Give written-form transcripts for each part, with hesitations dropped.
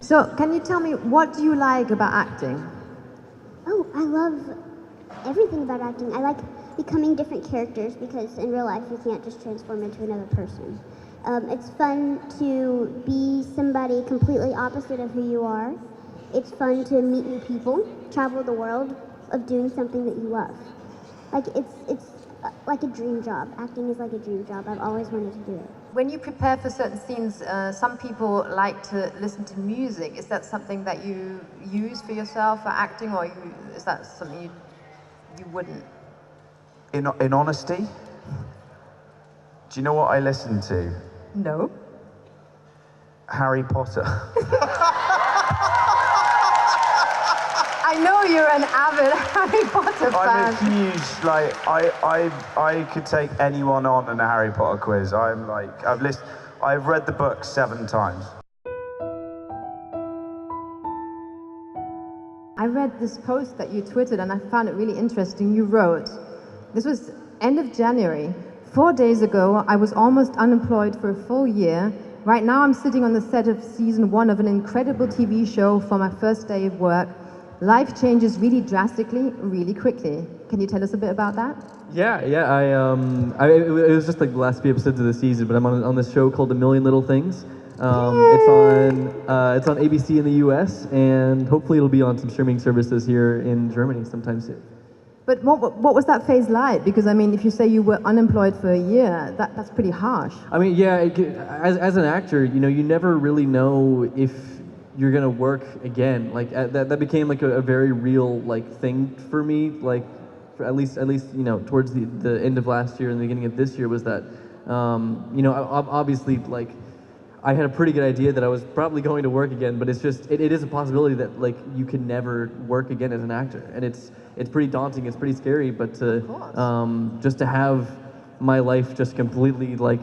So, can you tell me, what do you like about acting? Oh, I love everything about acting. I like becoming different characters because in real life you can't just transform into another person. It's fun to be somebody completely opposite of who you are. It's fun to meet new people, travel the world of doing something that you love. Like it's like a dream job. Acting is like a dream job. I've always wanted to do it. When you prepare for certain scenes, some people like to listen to music. Is that something that you use for yourself for acting, or is that something you wouldn't? In honesty, do you know what I listen to? No. Harry Potter. I know you're an avid Harry Potter fan. I'm a huge, like, I could take anyone on in a Harry Potter quiz. I've read the book 7 times. I read this post that you tweeted and I found it really interesting. You wrote, this was end of January. 4 days ago, I was almost unemployed for a full year. Right now I'm sitting on the set of season 1 of an incredible TV show for my first day of work. Life changes really drastically, really quickly. Can you tell us a bit about that? Yeah. It was just like the last few episodes of the season, but I'm on this show called A Million Little Things. It's on ABC in the U.S. and hopefully it'll be on some streaming services here in Germany sometime soon. But what was that phase like? Because I mean, if you say you were unemployed for a year, that's pretty harsh. I mean, yeah. As an actor, you know, you never really know if you're gonna work again. Like that became like a very real like thing for me. Like for at least you know towards the end of last year and the beginning of this year was that you know obviously like I had a pretty good idea that I was probably going to work again, but it's just it is a possibility that like you can never work again as an actor, and it's pretty daunting. It's pretty scary, but to just to have my life just completely like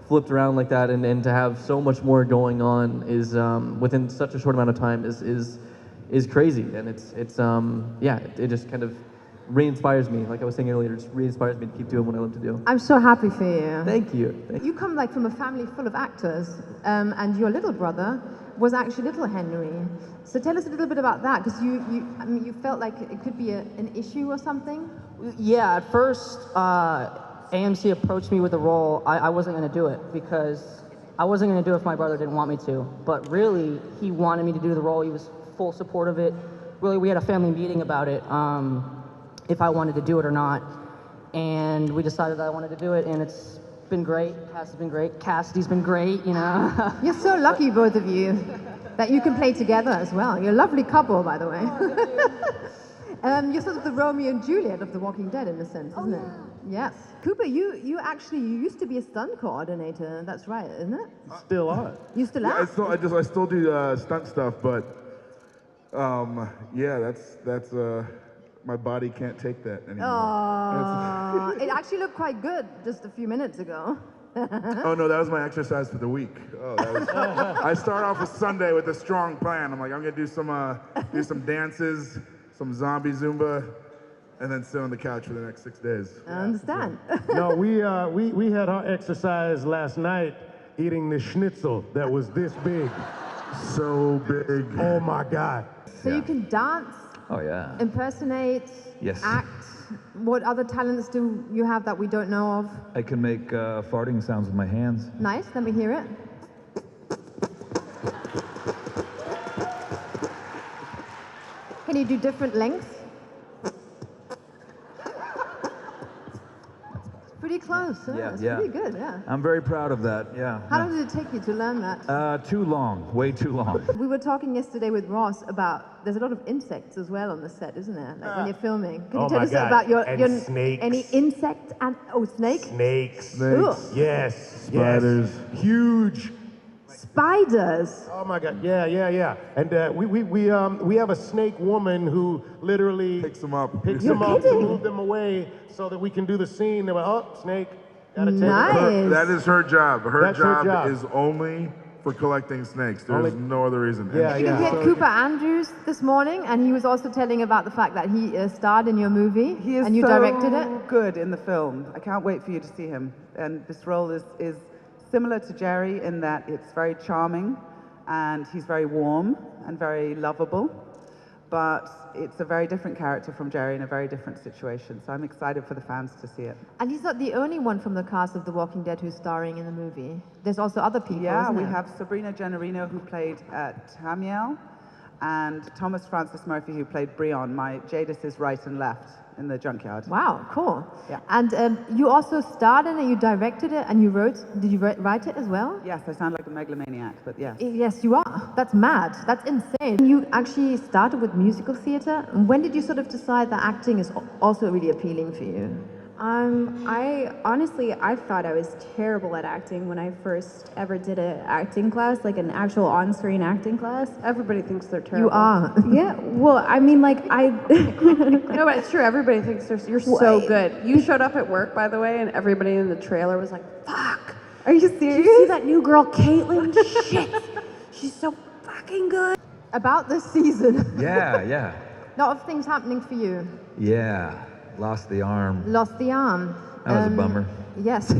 flipped around like that, and to have so much more going on is within such a short amount of time is crazy, and it's yeah, it just kind of re-inspires me. Like I was saying earlier, it just re-inspires me to keep doing what I love to do. I'm so happy for you. Thank you. You come like from a family full of actors, and your little brother was actually Little Henry. So tell us a little bit about that, because I mean, you felt like it could be an issue or something. Yeah, at first, AMC approached me with the role. I wasn't going to do it because I wasn't going to do it if my brother didn't want me to. But really, he wanted me to do the role. He was full support of it. Really, we had a family meeting about it, if I wanted to do it or not. And we decided that I wanted to do it, and it's been great. Cass has been great. Cassidy's been great, you know. You're so lucky, both of you, that you can play together as well. You're a lovely couple, by the way. You're sort of the Romeo and Juliet of The Walking Dead, in a sense, isn't it? Yes. Cooper, you used to be a stunt coordinator. That's right, isn't it? Still are. You still are? I still do stunt stuff, but yeah, that's my body can't take that anymore. Oh, it actually looked quite good just a few minutes ago. Oh no, that was my exercise for the week. Oh, that was, I start off a Sunday with a strong plan. I'm like, I'm gonna do some dances, some zombie Zumba, and then sit on the couch for the next 6 days. I understand. No, we had our exercise last night eating the schnitzel that was this big. So big. Oh my God. So you can dance, Oh yeah. impersonate, Yes. act. What other talents do you have that we don't know of? I can make farting sounds with my hands. Nice, let me hear it. Can you do different lengths? Pretty close, huh? Yeah, That's yeah. pretty good, yeah. I'm very proud of that. Yeah. How long did it take you to learn that? Too long. Way too long. We were talking yesterday with Ross about, there's a lot of insects as well on the set, isn't there? Like when you're filming. Can you Oh tell my us God. about your And snakes. any insect and snake? Snakes. Ooh. Yes. Spiders. Yes. Huge. Spiders. Oh my God. Yeah. And we have a snake woman who literally Picks them up. picks You're them up to kidding. move them away so that we can do the scene. They're like, oh, snake. Gotta take Nice. it. That is her job. Her That's her job job. is only for collecting snakes. There's Only- no other reason. Yeah, You had Cooper Andrews this morning, and he was also telling about the fact that he starred in your movie, He is and you so directed it. good in the film. I can't wait for you to see him. And this role is similar to Jerry in that it's very charming, and he's very warm and very lovable. But it's a very different character from Jerry in a very different situation. So I'm excited for the fans to see it. And he's not the only one from the cast of The Walking Dead who's starring in the movie. There's also other people, Yeah, isn't we there? have Sabrina Gennarino, who played Tamiel, and Thomas Francis Murphy, who played Breon, my Jadis's right and left in the junkyard. Wow, cool. Yeah. And you also starred in it, you directed it, and you wrote, did you write it as well? Yes, I sound like a megalomaniac, but yes. Yes, you are. That's mad. That's insane. You actually started with musical theater. When did you sort of decide that acting is also really appealing for you? I thought I was terrible at acting when I first ever did an acting class, like an actual on-screen acting class. Everybody thinks they're terrible. You are. Yeah, well, I mean, like, No, but it's true. Everybody thinks you're so good. You showed up at work, by the way, and everybody in the trailer was like, fuck. Are you Did serious? you see that new girl, Caitlin? Shit. She's so fucking good. About this season. Yeah. A lot of things happening for you. Yeah. Lost the arm. Lost the arm. That was a bummer. Yes.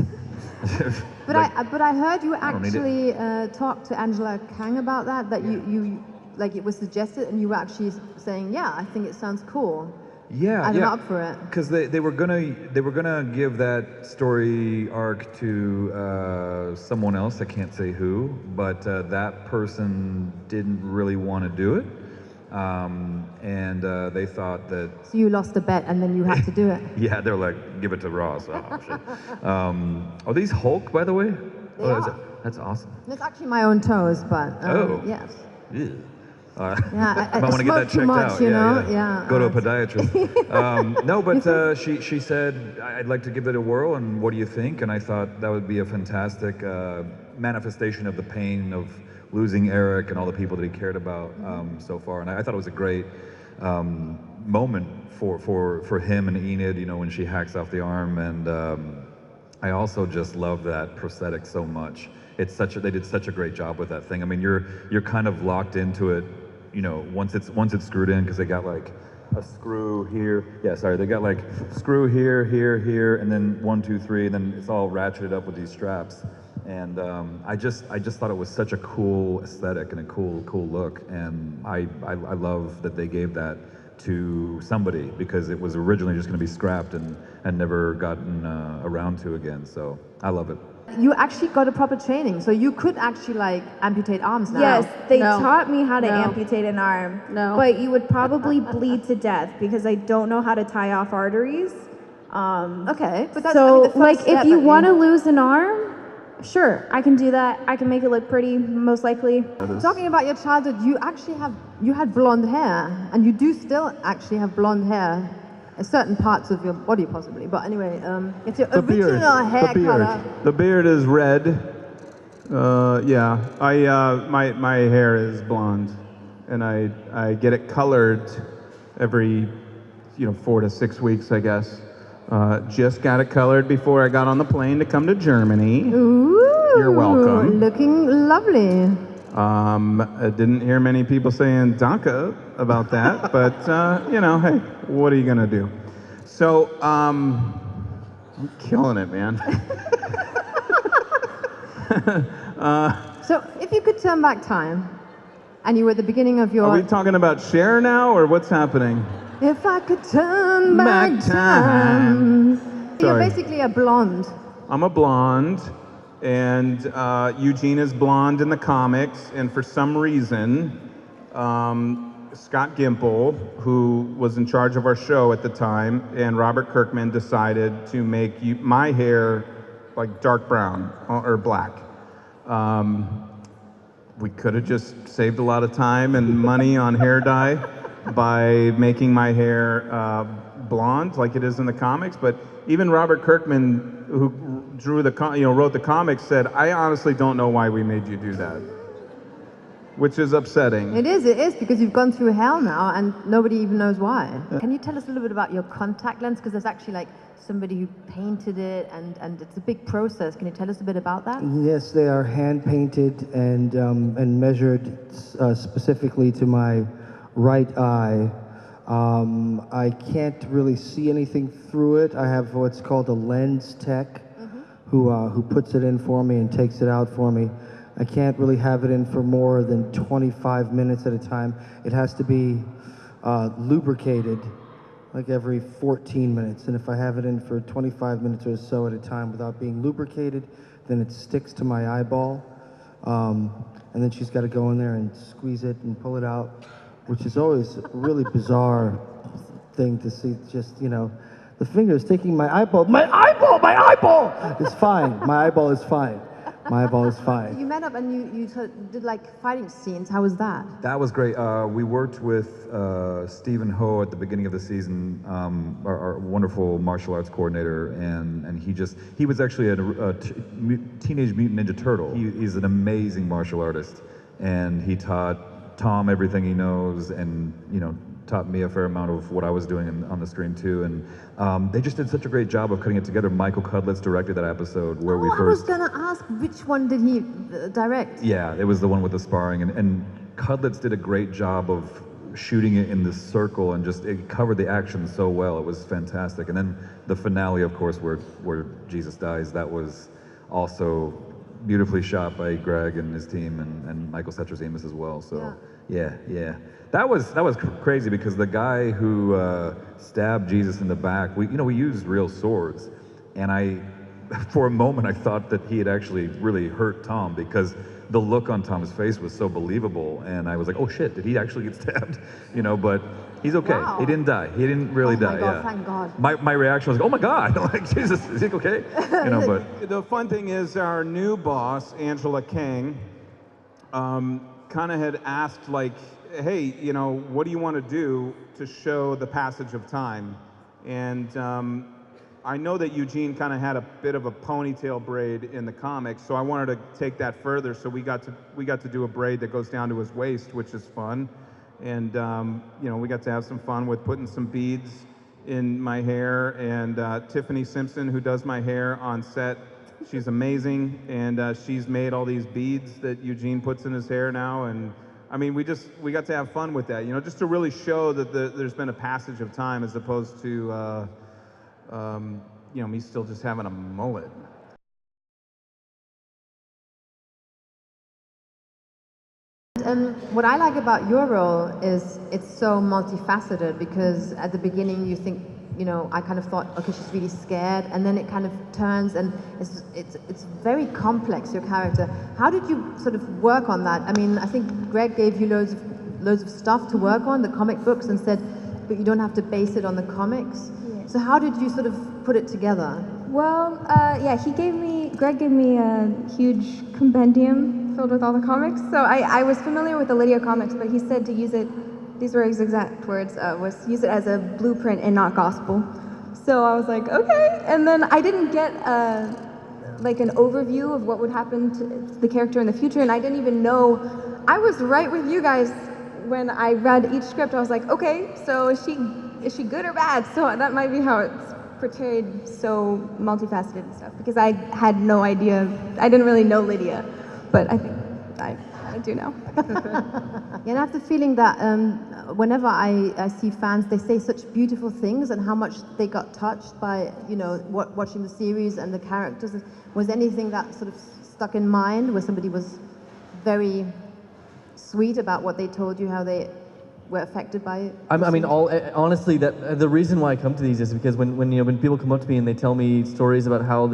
But I heard you don't need actually talked to Angela Kang about that. That you like it was suggested, and you were actually saying, yeah, I think it sounds cool. Yeah, I'm up for it. Because they were gonna give that story arc to someone else. I can't say who, but that person didn't really want to do it, and they thought that. So you lost a bet, and then you had to do it. Yeah, they're like, give it to Ross. Oh shit. Are these Hulk, by the way? They Is are. it? That's awesome. It's actually my own toes, but yes. Ew. Yeah, I want to get smoke that too checked much, out. you know? Yeah. Go to a podiatrist. No, but she said, I'd like to give it a whirl, and what do you think? And I thought that would be a fantastic manifestation of the pain of losing Eric and all the people that he cared about so far. And I thought it was a great moment for him and Enid, you know, when she hacks off the arm. And I also just love that prosthetic so much. They did such a great job with that thing. I mean, you're kind of locked into it, you know, once it's screwed in, because they got like a screw here. Yeah, sorry, they got like screw here, here, and then 1, 2, 3, and then it's all ratcheted up with these straps. And I just thought it was such a cool aesthetic and a cool look. And I love that they gave that to somebody, because it was originally just going to be scrapped and never gotten around to again. So I love it. You actually got a proper training, so you could actually like amputate arms now. Yes, they No. taught me how to No. amputate an arm. No. But you would probably bleed to death because I don't know how to tie off arteries. Okay, but that's So, the first like, step if you that want to lose an arm, sure, I can do that. I can make it look pretty, most likely. Talking about your childhood, you had blonde hair, and you do still actually have blonde hair. At certain parts of your body, possibly. But anyway, it's your original hair color. The beard is red. Yeah, my hair is blonde, and I get it colored every 4 to 6 weeks, I guess. Just got it colored before I got on the plane to come to Germany. Ooh, You're welcome. Looking lovely. I didn't hear many people saying "Danke" about that, but hey, what are you gonna do? So, I'm killing it, man. So, if you could turn back time, and you were at the beginning of your. Are we talking about Cher now, or what's happening? If I could turn Back back time. time. You're Sorry. basically a blonde. I'm a blonde, and Eugene is blonde in the comics, and for some reason, Scott Gimple, who was in charge of our show at the time, and Robert Kirkman decided to make my hair like dark brown or black. We could have just saved a lot of time and money on hair dye by making my hair blonde like it is in the comics, but even Robert Kirkman, who wrote the comics, said, I honestly don't know why we made you do that, which is upsetting. It is, because you've gone through hell now and nobody even knows why. Can you tell us a little bit about your contact lens? Because there's actually like somebody who painted it and it's a big process. Can you tell us a bit about that? Yes, they are hand painted and measured specifically to my right eye. I can't really see anything through it. I have what's called a lens tech who puts it in for me and takes it out for me. I can't really have it in for more than 25 minutes at a time. It has to be lubricated like every 14 minutes. And if I have it in for 25 minutes or so at a time without being lubricated, then it sticks to my eyeball. And then she's got to go in there and squeeze it and pull it out, which is always a really bizarre thing to see. Just, you know, the finger is taking my eyeball. My eyeball is fine. My eyeball is fine. My eyeball is fine. You met up and you sort of did like fighting scenes. How was that? That was great. We worked with Stephen Ho at the beginning of the season, our wonderful martial arts coordinator, and he was actually a Teenage Mutant Ninja Turtle. He's an amazing martial artist, and he taught Tom everything he knows, and taught me a fair amount of what I was doing on the screen too. And they just did such a great job of putting it together. Michael Cudlitz directed that episode where we first. I was gonna ask which one did he direct? Yeah, it was the one with the sparring, and Cudlitz did a great job of shooting it in this circle, and it covered the action so well. It was fantastic. And then the finale, of course, where Jesus dies, that was also beautifully shot by Greg and his team, and Michael Cetras-Amis as well. So yeah. That was crazy, because the guy who stabbed Jesus in the back, we used real swords, and for a moment I thought that he had actually really hurt Tom, because the look on Tom's face was so believable, and I was like, oh shit, did he actually get stabbed? But he's okay. Wow. He didn't die. He didn't really die. Oh my God, yeah. Thank God. My reaction was, oh my God, like Jesus, is he okay? But The fun thing is, our new boss, Angela Kang, kind of had asked, like, hey, what do you want to do to show the passage of time? And I know that Eugene kind of had a bit of a ponytail braid in the comics, so I wanted to take that further. So we got to do a braid that goes down to his waist, which is fun. And we got to have some fun with putting some beads in my hair. And Tiffany Simpson, who does my hair on set, she's amazing, and she's made all these beads that Eugene puts in his hair now. And I mean, we got to have fun with that, just to really show that there's been a passage of time, as opposed to me still just having a mullet. What I like about your role is it's so multifaceted, because at the beginning you think, I kind of thought, okay, she's really scared, and then it kind of turns, and it's very complex, your character. How did you sort of work on that? I mean, I think Greg gave you loads of stuff to work on, the comic books, and said, but you don't have to base it on the comics. Yeah. So how did you sort of put it together? Well, Greg gave me a huge compendium filled with all the comics. So I was familiar with the Lydia comics, but he said to use it, these were his exact words, was use it as a blueprint and not gospel. So I was like, okay. And then I didn't get like an overview of what would happen to the character in the future, and I didn't even know. I was right with you guys when I read each script. I was like, okay, so is she good or bad? So that might be how it's portrayed, so multifaceted and stuff, because I had no idea. I didn't really know Lydia, but I think I do now. Yeah, and I have the feeling that whenever I see fans, they say such beautiful things, and how much they got touched by, watching the series and the characters. Was anything that sort of stuck in mind, where somebody was very sweet about what they told you, how they were affected by it? I mean, honestly, that the reason why I come to these is because when people come up to me and they tell me stories about how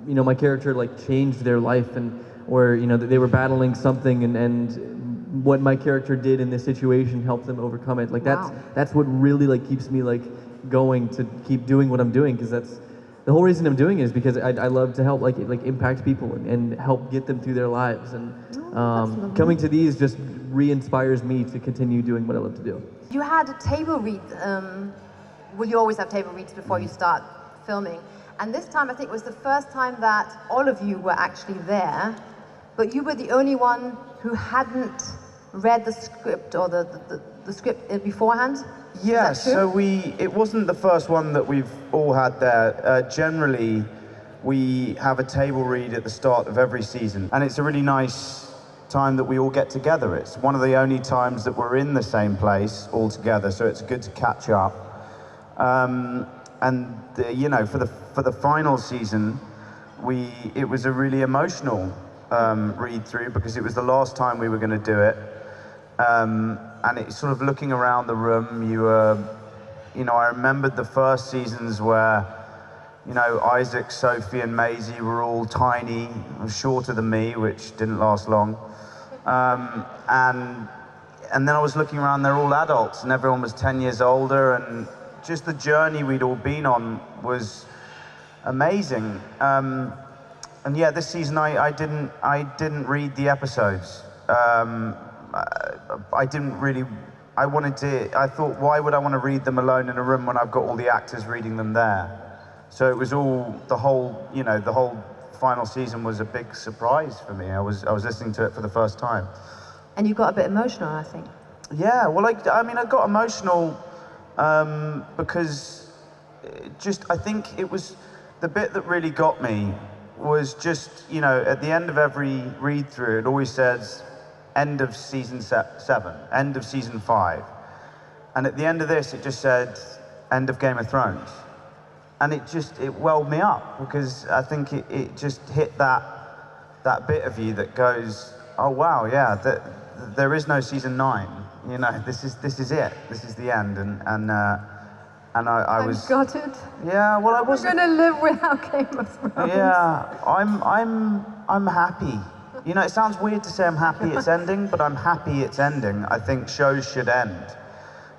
my character like changed their life, and or that they were battling something, and what my character did in this situation helped them overcome it. Like that's what really like keeps me like going to keep doing what I'm doing, because that's the whole reason I'm doing it, is because I love to help like impact people and help get them through their lives, and coming to these just re-inspires me to continue doing what I love to do. You had a table read. Well, you always have table reads before you start filming, and this time I think was the first time that all of you were actually there, but you were the only one who hadn't read the script or the script beforehand. Yeah, so it wasn't the first one that we've all had there. Generally, we have a table read at the start of every season, and it's a really nice time that we all get together. It's one of the only times that we're in the same place all together, so it's good to catch up. For the final season, it was a really emotional read through because it was the last time we were going to do it. And it's sort of looking around the room, I remembered the first seasons where, Isaac, Sophie, and Maisie were all tiny, shorter than me, which didn't last long. And then I was looking around, they're all adults, and everyone was 10 years older, and just the journey we'd all been on was amazing. And yeah, this season I didn't read the episodes. I didn't really. I thought, why would I want to read them alone in a room when I've got all the actors reading them there? So it was all the whole final season was a big surprise for me. I was listening to it for the first time. And you got a bit emotional, I think. Yeah, well, I got emotional because I think it was the bit that really got me was just, at the end of every read through, it always says, end of season 7, end of season 5. And at the end of this, it just said, end of Game of Thrones. And it welled me up because I think it just hit that bit of you that goes, oh wow, yeah, there is no season 9. This is it. This is the end. And I was. I got it. Yeah, well, I wasn't. We're gonna live without Game of Thrones. Yeah, I'm happy. It sounds weird to say I'm happy it's ending, but I'm happy it's ending. I think shows should end.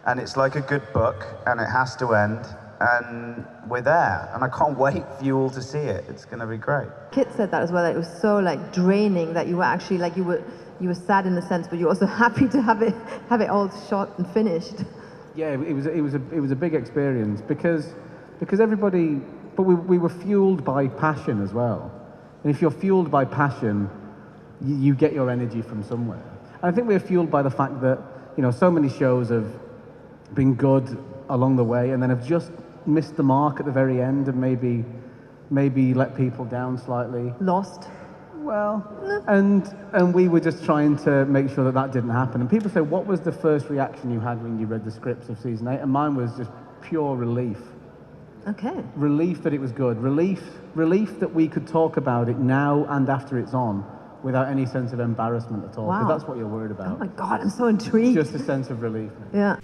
And it's like a good book, and it has to end, and we're there. And I can't wait for you all to see it. It's going to be great. Kit said that as well, that it was so draining that you were actually you were sad in a sense, but you're also happy to have it all shot and finished. Yeah, it was a big experience because everybody, but we were fueled by passion as well. And if you're fueled by passion, you get your energy from somewhere. And I think we're fueled by the fact that, so many shows have been good along the way and then have just missed the mark at the very end and maybe let people down slightly. Lost. Well, and we were just trying to make sure that didn't happen. And people say, what was the first reaction you had when you read the scripts of season 8? And mine was just pure relief. Okay. Relief that it was good. Relief that we could talk about it now and after it's on without any sense of embarrassment at all. Wow. Because that's what you're worried about. Oh my God, I'm so intrigued. Just a sense of relief. Yeah.